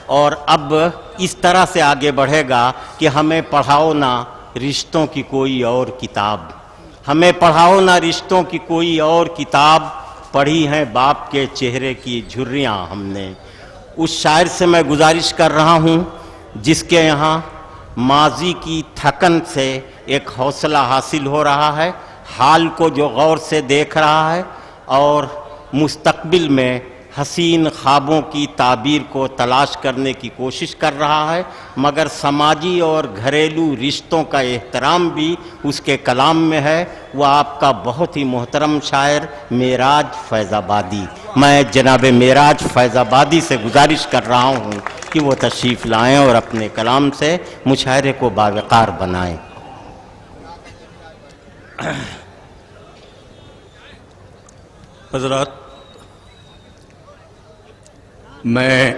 اور اب اس طرح سے آگے بڑھے گا کہ ہمیں پڑھاؤ نہ رشتوں کی کوئی اور کتاب، ہمیں پڑھاؤ نہ رشتوں کی کوئی اور کتاب، پڑھی ہیں باپ کے چہرے کی جھریاں ہم نے۔ اس شاعر سے میں گزارش کر رہا ہوں جس کے یہاں ماضی کی تھکن سے ایک حوصلہ حاصل ہو رہا ہے، حال کو جو غور سے دیکھ رہا ہے اور مستقبل میں حسین خوابوں کی تعبیر کو تلاش کرنے کی کوشش کر رہا ہے، مگر سماجی اور گھریلو رشتوں کا احترام بھی اس کے کلام میں ہے۔ وہ آپ کا بہت ہی محترم شاعر معراج فیض آبادی، میں جناب معراج فیض آبادی سے گزارش کر رہا ہوں کہ وہ تشریف لائیں اور اپنے کلام سے مشاعرے کو باوقار بنائیں۔ حضرات، میں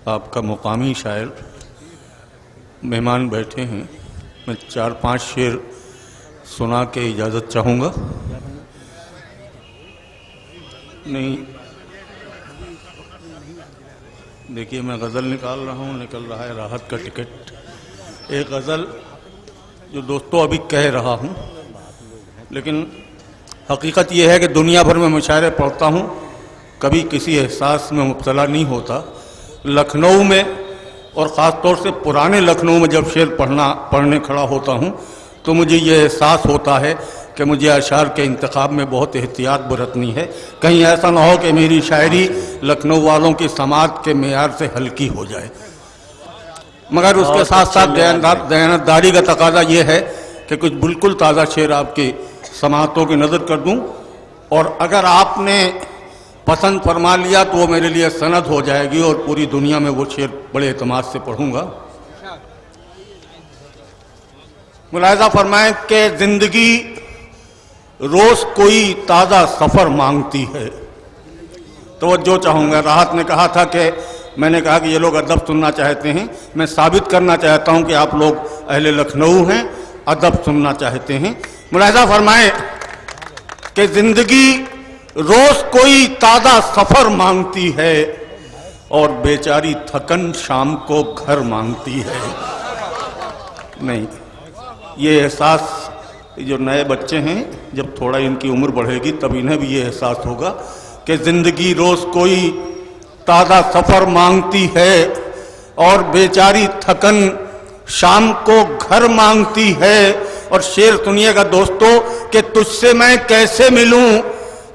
آپ کا مقامی شاعر، مہمان بیٹھے ہیں، میں 4-5 شعر سنا کے اجازت چاہوں گا۔ نہیں، دیکھیے میں غزل نکال رہا ہوں، نکل رہا ہے راحت کا ٹکٹ۔ ایک غزل جو دوستوں ابھی کہہ رہا ہوں، لیکن حقیقت یہ ہے کہ دنیا بھر میں مشاعرے پڑھتا ہوں، کبھی کسی احساس میں مبتلا نہیں ہوتا۔ لکھنؤ میں اور خاص طور سے پرانے لکھنؤ میں جب شعر پڑھنے کھڑا ہوتا ہوں تو مجھے یہ احساس ہوتا ہے کہ مجھے اشعار کے انتخاب میں بہت احتیاط برتنی ہے، کہیں ایسا نہ ہو کہ میری شاعری لکھنؤ والوں کی سماعت کے معیار سے ہلکی ہو جائے۔ مگر اس کے ساتھ ساتھ دیانتداری کا تقاضا یہ ہے کہ کچھ بالکل تازہ شعر آپ کی سماعتوں کی نظر کر دوں، اور اگر آپ نے پسند فرما لیا تو وہ میرے لیے سند ہو جائے گی اور پوری دنیا میں وہ شعر بڑے اعتماد سے پڑھوں گا۔ ملاحظہ فرمائیں کہ زندگی روز کوئی تازہ سفر مانگتی ہے۔ توجہ چاہوں گا، راحت نے کہا تھا کہ میں نے کہا کہ یہ لوگ ادب سننا چاہتے ہیں، میں ثابت کرنا چاہتا ہوں کہ آپ لوگ اہل لکھنؤ ہیں، ادب سننا چاہتے ہیں۔ ملاحظہ فرمائیں کہ زندگی روز کوئی تازہ سفر مانگتی ہے اور بیچاری تھکن شام کو گھر مانگتی ہے۔ نہیں، یہ احساس جو نئے بچے ہیں، جب تھوڑا ان کی عمر بڑھے گی تب انہیں بھی یہ احساس ہوگا کہ زندگی روز کوئی تازہ سفر مانگتی ہے اور بیچاری تھکن شام کو گھر مانگتی ہے۔ اور شعر سنیے گا دوستو کہ تجھ سے میں کیسے ملوں،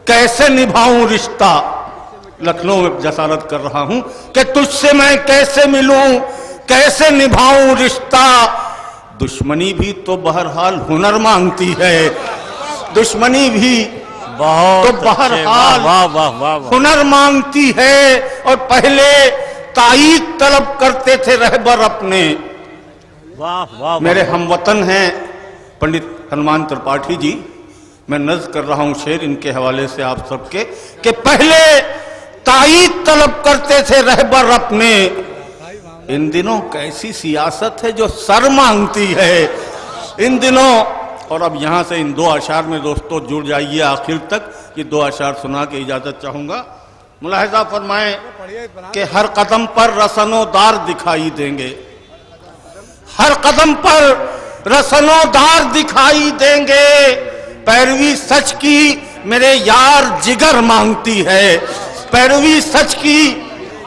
کیسے نبھاؤں رشتہ، لکھنؤ میں جسارت کر رہا ہوں کہ تجھ سے میں کیسے ملوں، کیسے نبھاؤں رشتہ، دشمنی بھی تو بہرحال ہنر مانگتی ہے، دشمنی بھی تو بہرحال ہنر مانگتی ہے۔ اور پہلے تائید طلب کرتے تھے رہبر اپنے، میرے ہم وطن ہیں پنڈت ہنومان ترپاٹھی جی، میں نظر کر رہا ہوں شعر ان کے حوالے سے آپ سب کے، کہ پہلے تائید طلب کرتے تھے رہبر اپنے، ان دنوں کیسی سیاست ہے جو سر مانگتی ہے ان دنوں۔ اور اب یہاں سے ان 2 اشعار میں دوستو جڑ جائیے آخر تک، یہ 2 اشعار سنا کے اجازت چاہوں گا۔ ملاحظہ فرمائیں کہ ہر قدم پر رسن و دار دکھائی دیں گے، ہر قدم پر رسن و دار دکھائی دیں گے، پیروی سچ کی میرے یار جگر مانگتی ہے، پیروی سچ کی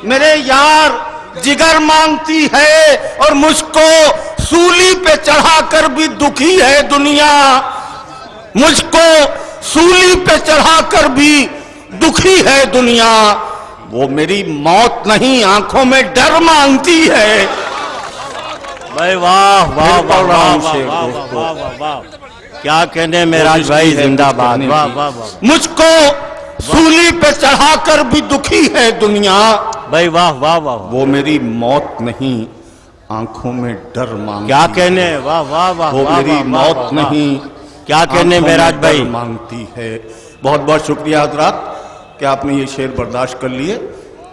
میرے یار جگر مانگتی ہے، اور مجھ کو سولی پہ چڑھا کر بھی دکھی ہے دنیا، مجھ کو سولی پہ چڑھا کر بھی دکھی ہے دنیا، وہ میری موت نہیں آنکھوں میں ڈر مانگتی ہے۔ بھائی واہ واہ واہ واہ واہ واہ واہ، کیا کہنے معراج بھائی، زندہ باد، واہ واہ واہ۔ مجھ کو سولی پہ چڑھا کر بھی دکھی ہے دنیا، بھائی واہ واہ واہ، وہ میری موت نہیں آنکھوں میں ڈر مانگتی، کیا کہنے، واہ واہ واہ، وہ میری موت نہیں کیا کہنے معراج بھائی مانگتی ہے۔ بہت بہت شکریہ حضرات کہ آپ نے یہ شعر برداشت کر لیے۔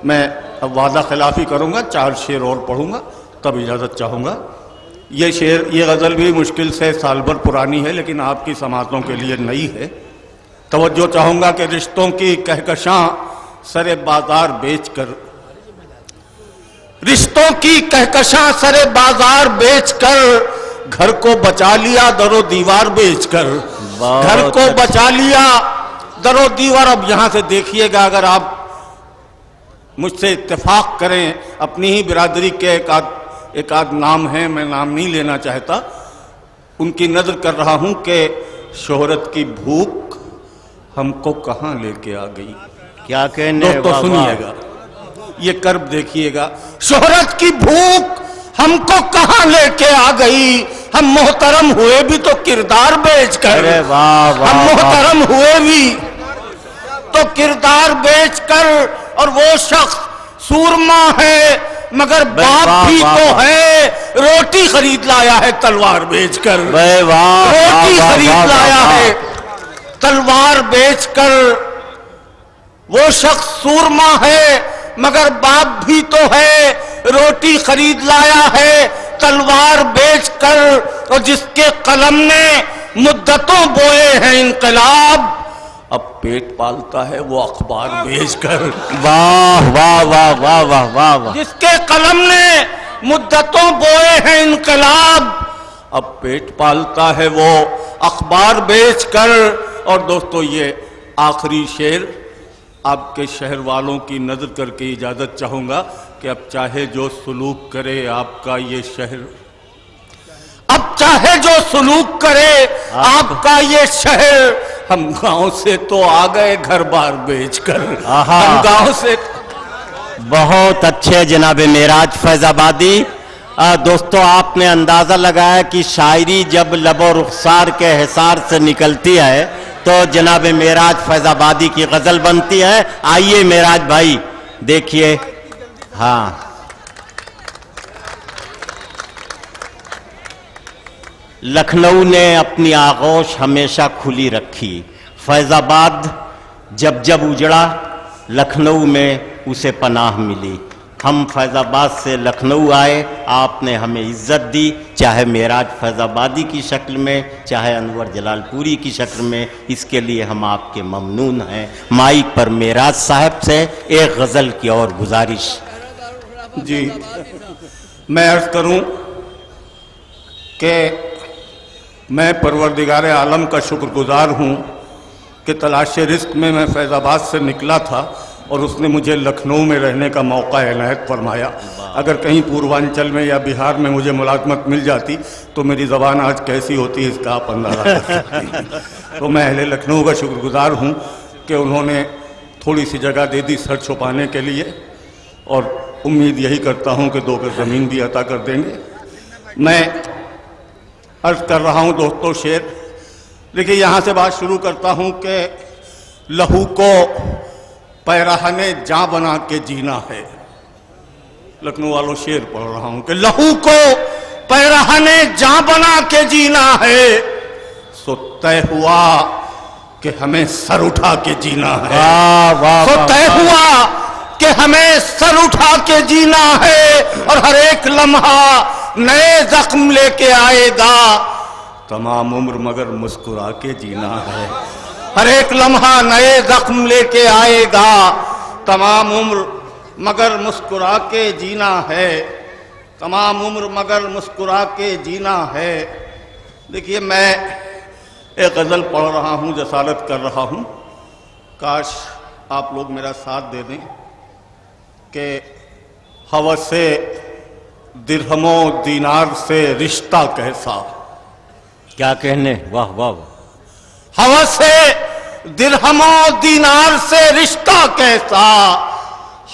میں اب وعدہ خلافی کروں گا، 4 شعر اور پڑھوں گا تب اجازت چاہوں گا۔ یہ غزل بھی مشکل سے سال بھر پرانی ہے لیکن آپ کی سماعتوں کے لیے نئی ہے۔ توجہ چاہوں گا کہ رشتوں کی کہکشاں سر بازار بیچ کر رشتوں کی کہکشاں سرے بازار بیچ کر گھر کو بچا لیا در و دیوار بیچ کر، گھر کو بچا لیا در و دیوار۔ اب یہاں سے دیکھیے گا، اگر آپ مجھ سے اتفاق کریں، اپنی ہی برادری کے ایک آدھ نام ہیں، میں نام نہیں لینا چاہتا، ان کی نظر کر رہا ہوں کہ شہرت کی بھوک ہم کو کہاں لے کے آ گئی۔ کیا کہنے، تو سنیے گا، یہ کرب دیکھیے گا، شہرت کی بھوک ہم کو کہاں لے کے آ گئی، ہم محترم ہوئے بھی تو کردار بیچ کر، ارے واہ واہ، ہم محترم ہوئے بھی تو کردار بیچ کر، اور وہ شخص سورما ہے مگر باپ بھی تو ہے، روٹی خرید لایا ہے تلوار بیچ کر، روٹی خرید لایا ہے تلوار بیچ کر۔ وہ شخص سورما ہے مگر باپ بھی تو ہے، روٹی خرید لایا ہے تلوار بیچ کر، اور جس کے قلم نے مدتوں بوئے ہیں انقلاب، اب پیٹ پالتا ہے وہ اخبار بیچ کر۔ واہ واہ واہ واہ واہ واہ واہ، جس کے قلم نے مدتوں بوئے ہیں انقلاب، اب پیٹ پالتا ہے وہ اخبار بیچ کر۔ اور دوستو، یہ آخری شعر آپ کے شہر والوں کی نظر کر کے اجازت چاہوں گا کہ اب چاہے جو سلوک کرے آپ کا یہ شہر، اب چاہے جو سلوک کرے آپ کا یہ شہر، ہم گاؤں سے تو آ گئے گھر بار بیچ کر، ہم گاؤں سے۔ بہت اچھے جناب معراج فیض آبادی۔ دوستو، آپ نے اندازہ لگایا کہ شاعری جب لب و رخسار کے حصار سے نکلتی ہے تو جناب معراج فیض آبادی کی غزل بنتی ہے۔ آئیے معراج بھائی دیکھیے۔ ہاں، لکھنؤ نے اپنی آغوش ہمیشہ کھلی رکھی، فیض آباد جب جب اجڑا لکھنؤ میں اسے پناہ ملی۔ ہم فیض آباد سے لکھنؤ آئے، آپ نے ہمیں عزت دی، چاہے معراج فیض آبادی کی شکل میں، چاہے انور جلال پوری کی شکل میں، اس کے لیے ہم آپ کے ممنون ہیں۔ مائک پر معراج صاحب سے ایک غزل کی اور گزارش۔ جی، میں عرض کروں کہ میں پروردگار عالم کا شکر گزار ہوں کہ تلاش رزق میں فیض آباد سے نکلا تھا اور اس نے مجھے لکھنؤ میں رہنے کا موقع عنایت فرمایا۔ اگر کہیں پوروانچل میں یا بہار میں مجھے ملازمت مل جاتی تو میری زبان آج کیسی ہوتی ہے اس کا آپ اندازہ کر سکتے ہیں۔ تو میں اہل لکھنؤ کا شکر گزار ہوں کہ انہوں نے تھوڑی سی جگہ دے دی سر چھپانے کے لیے، اور امید یہی کرتا ہوں کہ 2 گز زمین بھی عطا کر دیں گے۔ میں عرض کر رہا ہوں دوستو شعر، دیکھیے یہاں سے بات شروع کرتا ہوں کہ لہو کو پیراہن جاں بنا کے جینا ہے۔ لکھنؤ والوں شعر پڑھ رہا ہوں کہ لہو کو پیراہن جاں بنا کے جینا ہے، سو طے ہوا کہ ہمیں سر اٹھا کے جینا ہے، سو طے ہوا کہ ہمیں سر اٹھا کے جینا ہے، اور ہر ایک لمحہ نئے زخم لے کے آئے گا، تمام عمر مگر مسکرا کے جینا ہے۔ ہر ایک لمحہ نئے زخم لے کے آئے گا، تمام عمر مگر مسکرا کے جینا ہے، تمام عمر مگر مسکرا کے جینا ہے۔ دیکھیے میں ایک غزل پڑھ رہا ہوں، جسارت کر رہا ہوں، کاش آپ لوگ میرا ساتھ دے دیں کہ ہوس درہم و دینار سے رشتہ کیسا، کیا کہنے، واہ واہ، ہوس درہم و دینار سے رشتہ کیسا،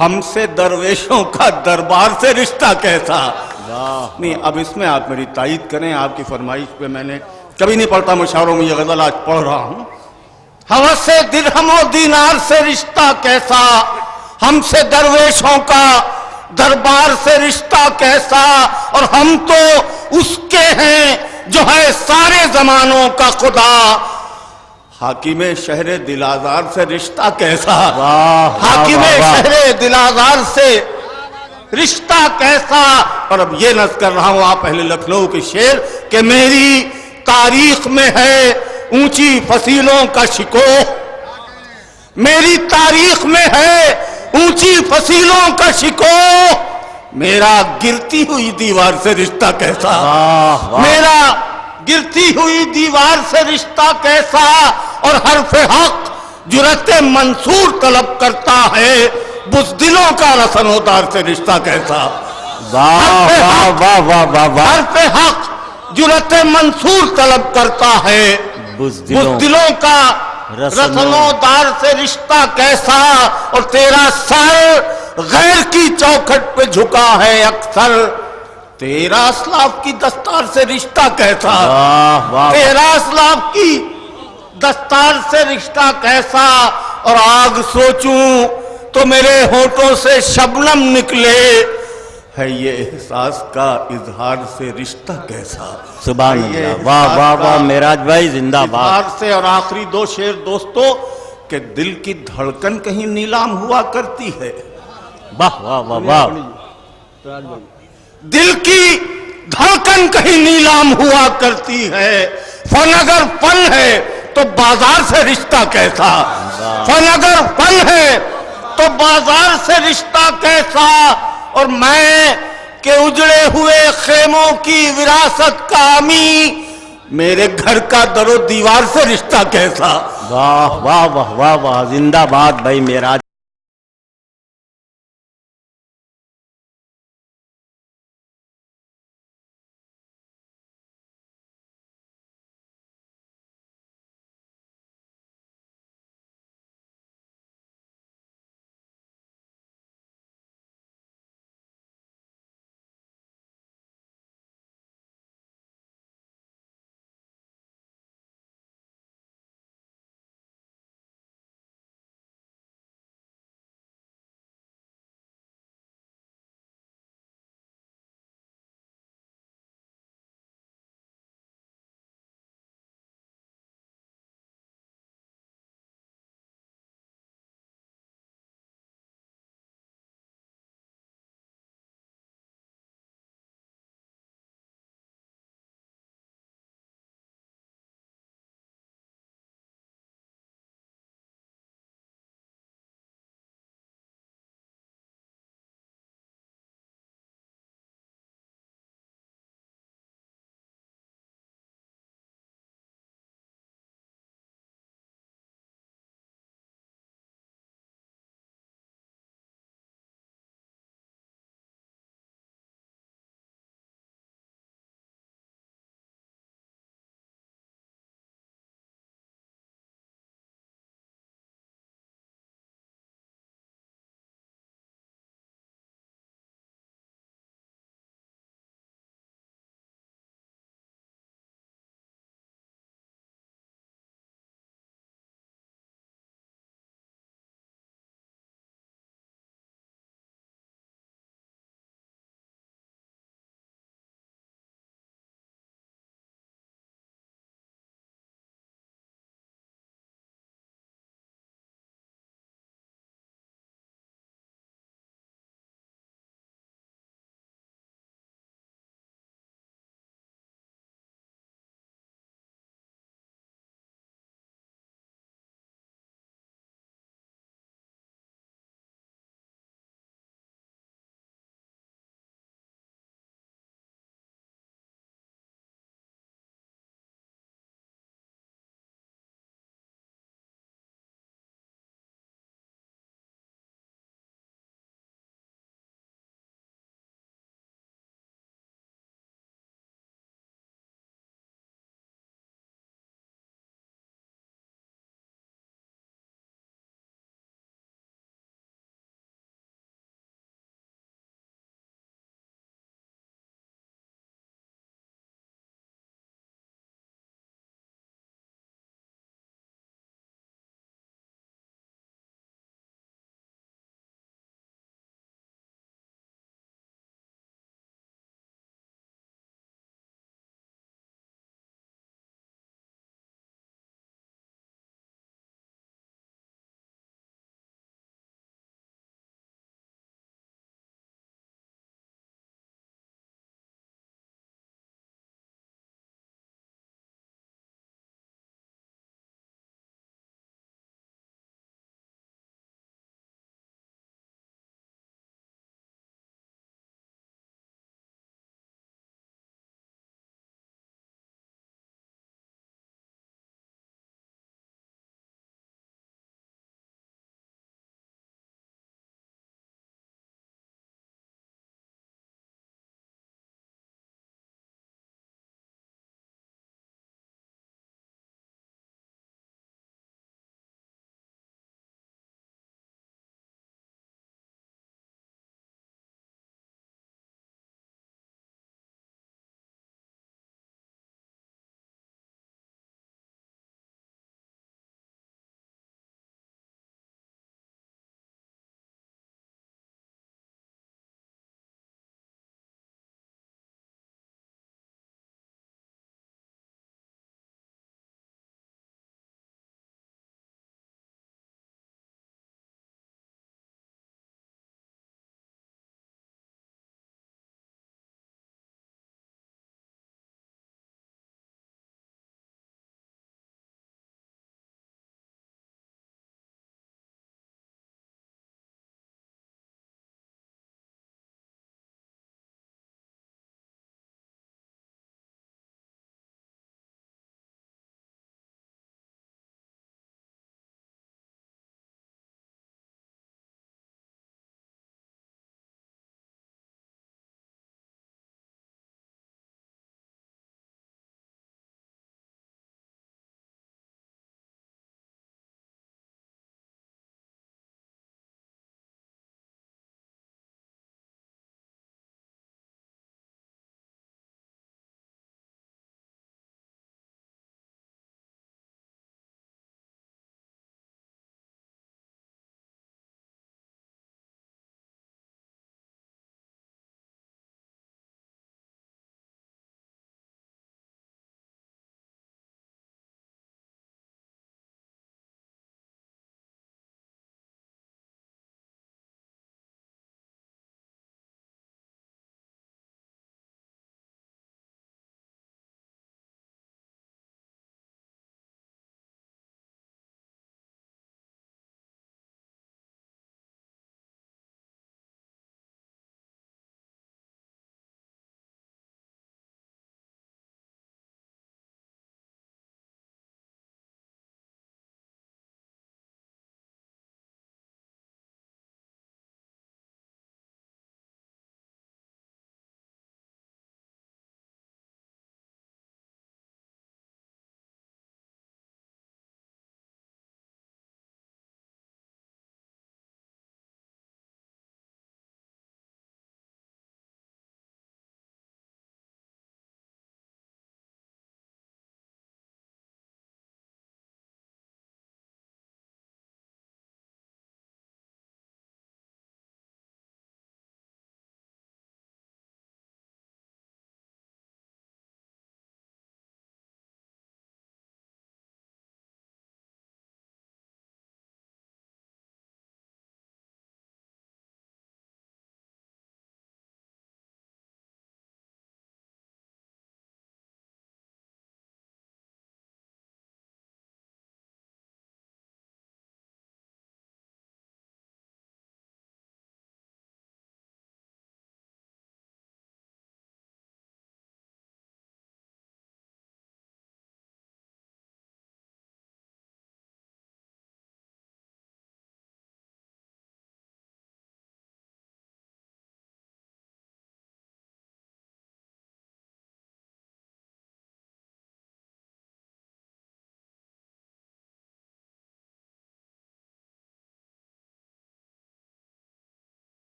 ہم سے درویشوں کا دربار سے رشتہ کیسا۔ نہیں، اب اس میں آپ میری تائید کریں، آپ کی فرمائش پہ میں نے کبھی نہیں پڑھتا مشاعروں میں، یہ غزل آج پڑھ رہا ہوں۔ ہوس درہم و دینار سے رشتہ کیسا، ہم سے درویشوں کا دربار سے رشتہ کیسا، اور ہم تو اس کے ہیں جو ہے سارے زمانوں کا خدا، حاکم شہر دل آزار سے رشتہ کیسا، حاکم شہر دل آزار سے رشتہ کیسا۔ اور اب یہ نظر کر رہا ہوں آپ اہل لکھنؤ کے شعر کہ میری تاریخ میں ہے اونچی فصیلوں کا شکوہ، میری تاریخ میں ہے اونچی فصیلوں کا شکوہ، میرا گرتی ہوئی دیوار سے رشتہ کیسا، واہ واہ میرا گرتی ہوئی دیوار سے رشتہ کیسا، اور حرف حق جرأت منصور طلب کرتا ہے، بزدلوں کا رسن و دار سے رشتہ کیسا، واہ واہ واہ واہ واہ واہ حرف حق جرأت منصور طلب کرتا ہے، بزدلوں کا رسن و دار سے رشتہ کیسا، اور تیرا سر غیر کی چوکھٹ پہ جھکا ہے اکثر، تیرا اسلاف کی دستار سے رشتہ کیسا، واہ واہ تیرا اسلاف کی دستار سے رشتہ کیسا، اور آگ سوچوں تو میرے ہونٹوں سے شبنم نکلے، ہے یہ احساس کا اظہار سے رشتہ کیسا، سبحان ہے یہ اللہ، واہ احساس واہ کا واہ معراج بھائی زندہ باد۔ اظہار سے۔ اور آخری دو شعر دوستو، کہ دل کی دھڑکن کہیں نیلام ہوا کرتی ہے، واہ واہ واہ واہ دل کی دھڑکن کہیں نیلام ہوا کرتی ہے، فن اگر فن ہے تو بازار سے رشتہ کیسا، فن اگر فن ہے تو بازار سے رشتہ کیسا، اور میں کہ اجڑے ہوئے خیموں کی وراثت کا حامی، میرے گھر کا در و دیوار سے رشتہ کیسا۔ واہ واہ واہ واہ واہ زندہ باد بھائی معراج